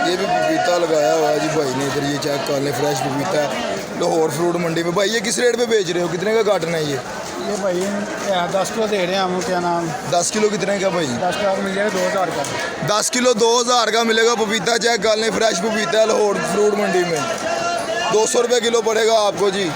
ये भी पपीता लगाया हुआ है जी भाई ने इधर, ये चेक कर लें, फ्रेश पपीता है लाहौर फ्रूट मंडी में। भाई ये किस रेट पे बेच रहे हो, कितने का कार्टन है ये भाई 10 किलो दे रहे हैं हम। क्या नाम 10 किलो कितने का भाई? 10 किलो मिल जाएगा 2000 का। 10 किलो 2000 का मिलेगा पपीता। चेक कर लें, फ्रेश पपीता है लाहौर फ्रूट मंडी में। 200 रुपये किलो पड़ेगा आपको जी।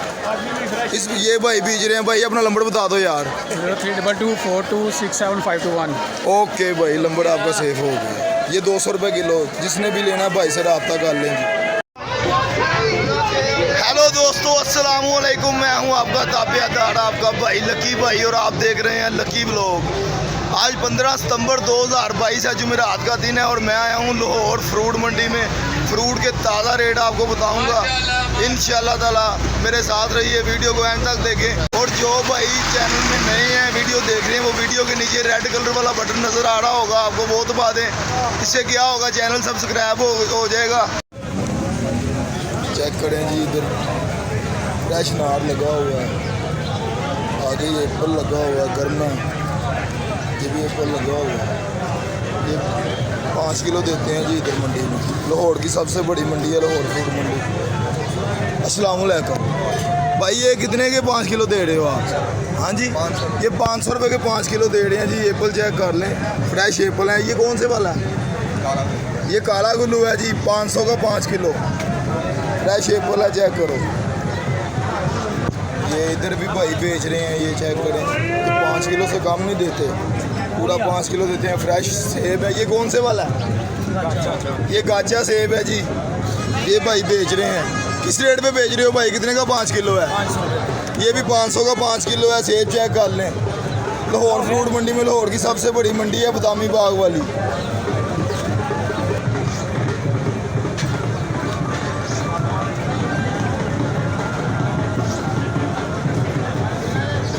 इस ये भाई बीज रहे हैं। भाई अपना नंबर बता दो यार। 0322426751। ओके भाई, नंबर आपका सेफ हो गया। ये 200 रुपये किलो, जिसने भी लेना भाई से रब्ता कर लेंगे। हेलो दोस्तों, अस्सलाम वालेकुम। मैं हूं आपका ताबियादार, आपका भाई लकी भाई, और आप देख रहे हैं लकी व्लॉग। आज 15 सितंबर 2022 है, जुमेरात का दिन है, और मैं आया हूं लाहौर फ्रूट मंडी में। फ्रूट के ताज़ा रेट आपको बताऊंगा इंशाल्लाह ताला। मेरे साथ रहिए, वीडियो को एंड तक देखें। और जो भाई चैनल में नए हैं, वीडियो देख रहे हैं, वो वीडियो के नीचे रेड कलर वाला बटन नज़र आ रहा होगा आपको, वो दबा दें। इससे क्या होगा, चैनल सब्सक्राइब हो जाएगा। चेक करें जी, इधर फ्रेश नार लगा हुआ है, आगे ये एप्पल लगा हुआ है, गरना ये भी एप्पल लगा हुआ है। ये 5 किलो देते हैं जी इधर मंडी में। लाहौर की सबसे बड़ी मंडी है लाहौर फ्रूट मंडी। अस्सलाम वालेकुम भाई, ये कितने के 5 किलो दे रहे हो आप? हाँ जी, ये 500 रुपये के 5 किलो दे रहे हैं जी। एप्पल चेक कर लें, फ्रेश एप्पल है। ये कौन से वाला है? ये काला गुल्लू है जी। 500 का 5 किलो फ्रेश एप्पल है, चेक करो। ये इधर भी भाई बेच रहे हैं, ये चेक करें। ये 5 किलो से कम नहीं देते, पूरा 5 किलो देते हैं। फ्रेश सेब है। ये कौन से वाला है? ये गाचा सेब है जी। ये भाई बेच रहे हैं। किस रेट पे बेच रहे हो भाई, कितने का 5 किलो है? ये भी 500 का 5 किलो है। सेब चेक कर लें, लाहौर फ्रूट मंडी में। लाहौर की सबसे बड़ी मंडी है बदामी बाग वाली।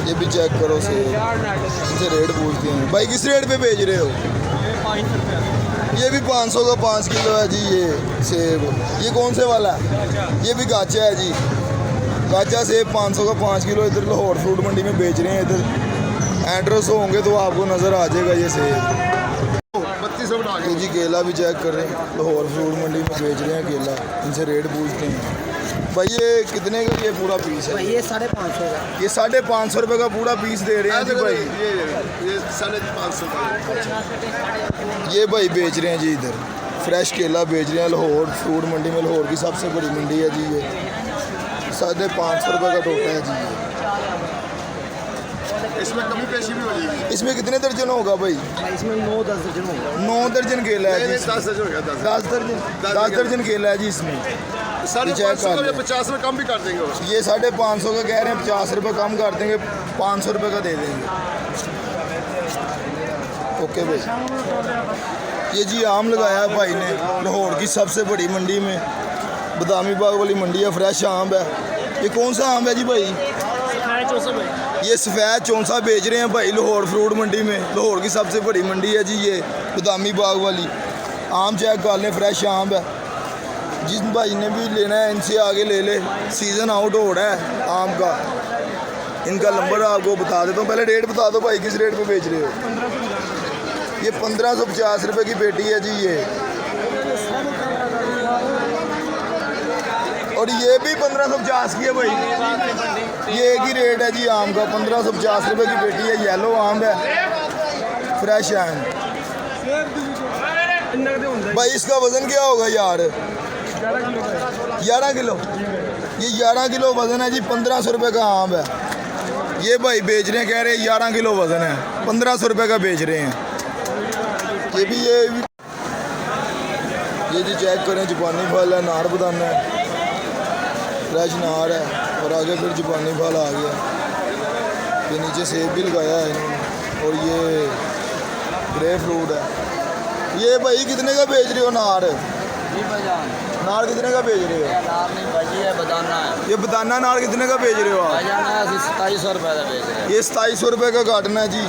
ये भी चेक करो सेब, इनसे रेट पूछते हैं। भाई किस रेट पे बेच रहे हो? ये भी 500 का 5 किलो है जी। ये सेब, ये कौन से वाला है? ये भी गाचा है जी। गाचा सेब 500 का 5 किलो इधर लाहौर फ्रूट मंडी में बेच रहे हैं। इधर एड्रेस होंगे तो आपको नज़र आ जाएगा ये सेब। ये जी केला भी चेक कर रहे हैं, लाहौर फ्रूट मंडी में बेच रहे हैं केला। इनसे रेट पूछते हैं। भाई ये कितने का ये पूरा पीस है? ये 550 का। ये 550 रुपये का पूरा पीस दे रहे हैं जी भाई। ये 550 का। ये भाई बेच रहे हैं जी इधर, फ्रेश केला बेच रहे हैं लाहौर फ्रूट मंडी में। लाहौर की सबसे बड़ी मंडी है जी। ये 550 रुपये का टोटा है जी। इसमें कमी पेशी भी हो जाएगी। इसमें कितने दर्जन होगा भाई? इसमें 9-10 दर्जन होगा। 9 दर्जन केला है जी। 10 दर्जन हो गया। 10 दर्जन केला है जी इसमें। 550 या 50 में कम भी कर देंगे। ये 550 का कह रहे हैं, 50 रुपये कम कर देंगे, 500 रुपये का दे देंगे। ओके भाई। ये जी आम लगाया है भाई ने लाहौर की सबसे बड़ी मंडी में, बदामी बाग वाली मंडी है। फ्रेश आम है। ये कौन सा आम है जी भाई? ये सफ़ेद चौंसा बेच रहे हैं भाई लाहौर फ्रूट मंडी में। लाहौर की सबसे बड़ी मंडी है जी ये बदामी बाग वाली। आम चेक कर लें, फ्रेश आम है। जिस भाई ने भी लेना है इनसे आगे ले ले, सीज़न आउट हो रहा है आम का। इनका नंबर आपको बता देता हूँ। पहले रेट बता दो भाई, किस रेट पे बेच रहे हो? ये 1550 रुपये की पेटी है जी ये। और ये भी 1550 की है भाई। ये एक ही रेट है जी आम का, 1550 रुपये की पेटी है। येलो आम है, फ्रेश आम। भाई इसका वज़न क्या होगा यार? 11 किलो। ये 11 किलो वज़न है जी। 1500 रुपये का आम है। ये भाई बेच रहे हैं, कह रहे हैं 11 किलो वज़न है, 1500 रुपये का बेच रहे हैं। ये भी ये जी चेक करें, जापानी फल है, नार बदाना है, फ्रेश नार है। और आगे फिर जापानी फल आ गया। ये नीचे सेब भी लगाया है इन्होंने। और ये ग्रे फ्रूट है। ये भाई कितने का बेच रहे हो नार? नार कितने का बेच रहे हो? नार नहीं भाजी है, बदाना है। ये बदाना नार कितने का बेच रहे हो आप? 2700 रुपये का बेच रहे हैं। ये 2700 रुपये का कार्टन है जी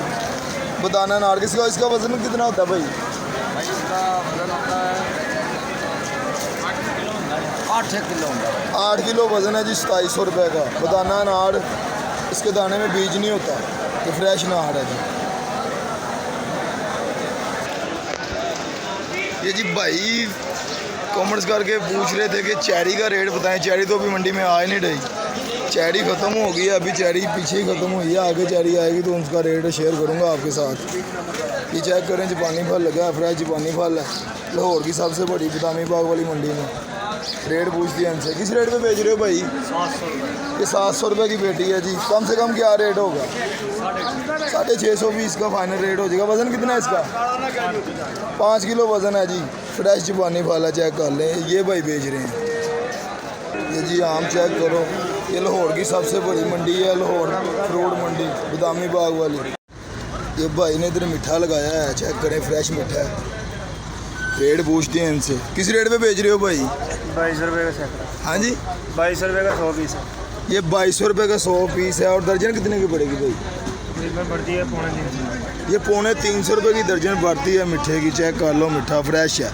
बदाना नार। किसका इसका वजन कितना होता है भाई? इसका वजन होता है 8 किलो। 8 किलो वजन है जी। 2700 रुपये का बदाना नार। इसके दाने में बीज नहीं होता, ये फ्रेश नार है जी। ये जी भाई कमेंट्स करके पूछ रहे थे कि चेरी का रेट बताएं। चेरी तो अभी मंडी में आ ही नहीं रही, चेरी ख़त्म हो गई है, अभी चेरी पीछे ही ख़त्म हुई है, आगे चेरी आएगी तो उसका रेट शेयर करूँगा आपके साथ। ये चेक करें, जापानी फल लगा है, फ्रेश जापानी फल है, लाहौर की सबसे बड़ी बदामी बाग वाली मंडी में। रेट पूछती है इनसे, किस रेट पे बेच रहे हो भाई? 700 ये 700 रुपये की पेटी है जी। कम से कम क्या रेट होगा? 650 भी इसका फाइनल रेट हो जाएगा। वज़न कितना है इसका? 5 किलो वज़न है जी। फ्रेश जापानी फल है, चेक कर लें। ये भाई बेच रहे हैं। ये जी आम चेक करो, ये लाहौर की सबसे बड़ी मंडी है, लाहौर फ्रूट मंडी बदामी बाग वाली। ये भाई ने इधर मीठा लगाया है, चेक करें, फ्रेश मीठा है। रेट पूछते हैं इनसे, किस रेट पे बेच रहे हो भाई? 22 रुपये का सैकड़ा। हाँ जी, 22 रुपये का 100 पीस है। ये 2200 रुपये का 100 पीस है। और दर्जन कितने की पड़ेगी भाई? इसमें बढ़ती है 350। ये 350 रुपये की दर्जन पड़ती है मीठे की। चेक कर लो, मीठा फ्रेश है।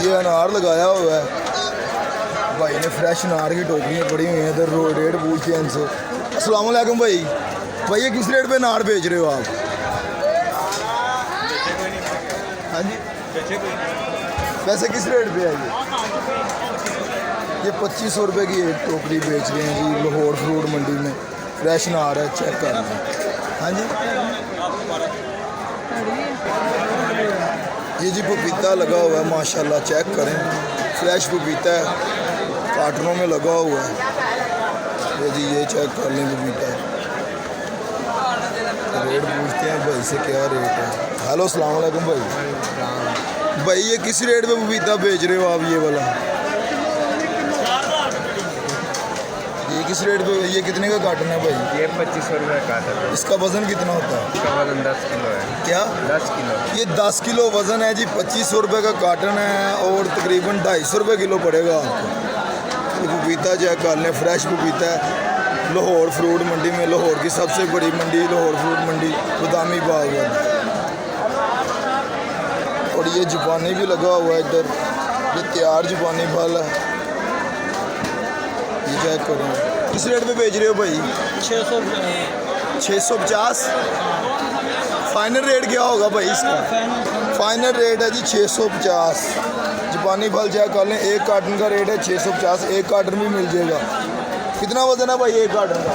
ये अनार लगाया हुआ है भाई ने, फ्रेश अनार की टोकरियाँ पड़ी हुई हैं इधर। रेट पूछते हैं इनसे। अस्सलाम वालेकुम भाई, भाई ये किस रेट पे अनार बेच रहे हो आप? हाँ जी, वैसे किस रेट पे है ये 2500 रुपये की एक टोकरी बेच रहे हैं जी, लाहौर फ्रूट मंडी में। फ्रेश अनार है, चेक कर लें। हाँ जी, ये जी पपीता लगा हुआ है माशाल्लाह, चेक करें, फ्रेश पपीता है, कार्टनों में लगा हुआ है। ये जी ये चेक कर लें पपीता। रेट पूछते हैं भाई से, क्या रेट है? हेलो अस्सलाम वालेकुम भाई, भाई ये किस रेट पे पपीता बेच रहे हो आप? ये वाला ये किस रेट पे? ये कितने का कार्टन है भाई? ये 2500 रुपये का कार्टन। इसका वज़न कितना होता है? इसका वजन 10 किलो है। क्या? 10 किलो। ये 10 किलो वज़न है जी। 2500 रुपये का कार्टन है और तकरीबन 250 रुपये किलो पड़ेगा आपको। ये पपीता चेक कर लें, फ्रेश पपीता है, लाहौर फ्रूट मंडी में, लाहौर की सबसे बड़ी मंडी लाहौर फ्रूट मंडी बदामी बाग वाली। और ये जापानी भी लगा हुआ है इधर, ये तैयार जापानी फल है। ये चेक करें, किस रेट पे बेच रहे हो भाई? 600 रुपये। 650। फाइनल रेट क्या होगा भाई इसका? फाइनल रेट है जी 650। जापानी फल चेक कर लें, एक कार्टन का रेट है 650। एक कार्टन भी मिल जाएगा। कितना वज़न है भाई एक कार्टन का?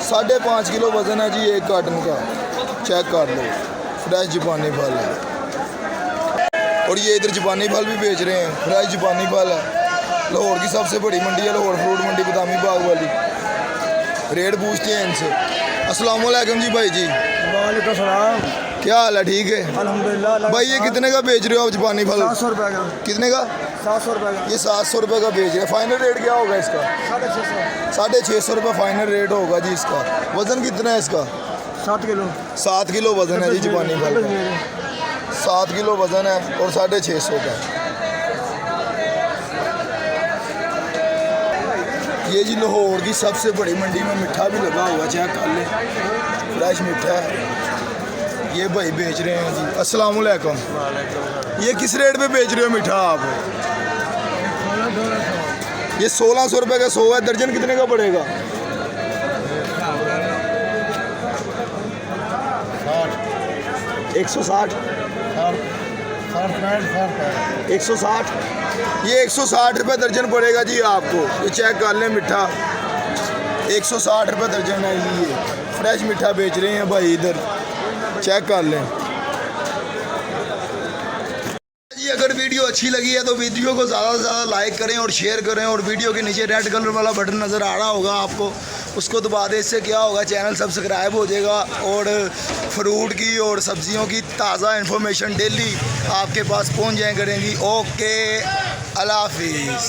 5.5 किलो वज़न है जी एक कार्टन का। चेक कर लो, फ्रेश जापानी फल है। और ये इधर जापानी फल भी बेच रहे हैं, फ्रेश जापानी फल है। लाहौर की सबसे बड़ी मंडी है लाहौर फ्रूट मंडी बदामी बाग वाली। रेट पूछते हैं इनसे। अस्सलाम वालेकुम जी भाई जी। वालेकुम सलाम। क्या हाल है? ठीक है अल्हम्दुलिल्लाह। भाई ये कितने का बेच रहे हो आप जापानी फल? 700 रुपये का। कितने का? 700 रुपये का। ये 700 रुपये का बेच रहे हैं। फाइनल रेट क्या होगा इसका? 650। 650 रुपये फाइनल रेट होगा जी इसका। वज़न कितना है इसका? 7 किलो। 7 किलो वज़न है जी जापानी फल का। 7 किलो वज़न है और 650 का। ये जी लाहौर की सबसे बड़ी मंडी में मीठा भी लगा हुआ, चेक कर लें, फ्रेश मीठा है। ये भाई बेच रहे हैं जी। अस्सलाम वालेकुम, ये किस रेट पे बेच रहे हो मीठा आप? ये 1600 रुपये का 100 है। दर्जन कितने का पड़ेगा? 160। 160। ये 160 रुपये दर्जन पड़ेगा जी आपको। ये चेक कर लें, मीठा 160 रुपये दर्जन है जी। ये फ्रेश मीठा बेच रहे हैं भाई इधर, चेक कर लें जी। अगर वीडियो अच्छी लगी है तो वीडियो को ज़्यादा से ज़्यादा लाइक करें और शेयर करें। और वीडियो के नीचे रेड कलर वाला बटन नज़र आ रहा होगा आपको, उसको दबा दें। इससे क्या होगा, चैनल सब्सक्राइब हो जाएगा और फ्रूट की और सब्जियों की ताज़ा इन्फॉर्मेशन डेली आपके पास पहुंच जाया करेंगी। ओके, अल्लाह हाफिज़।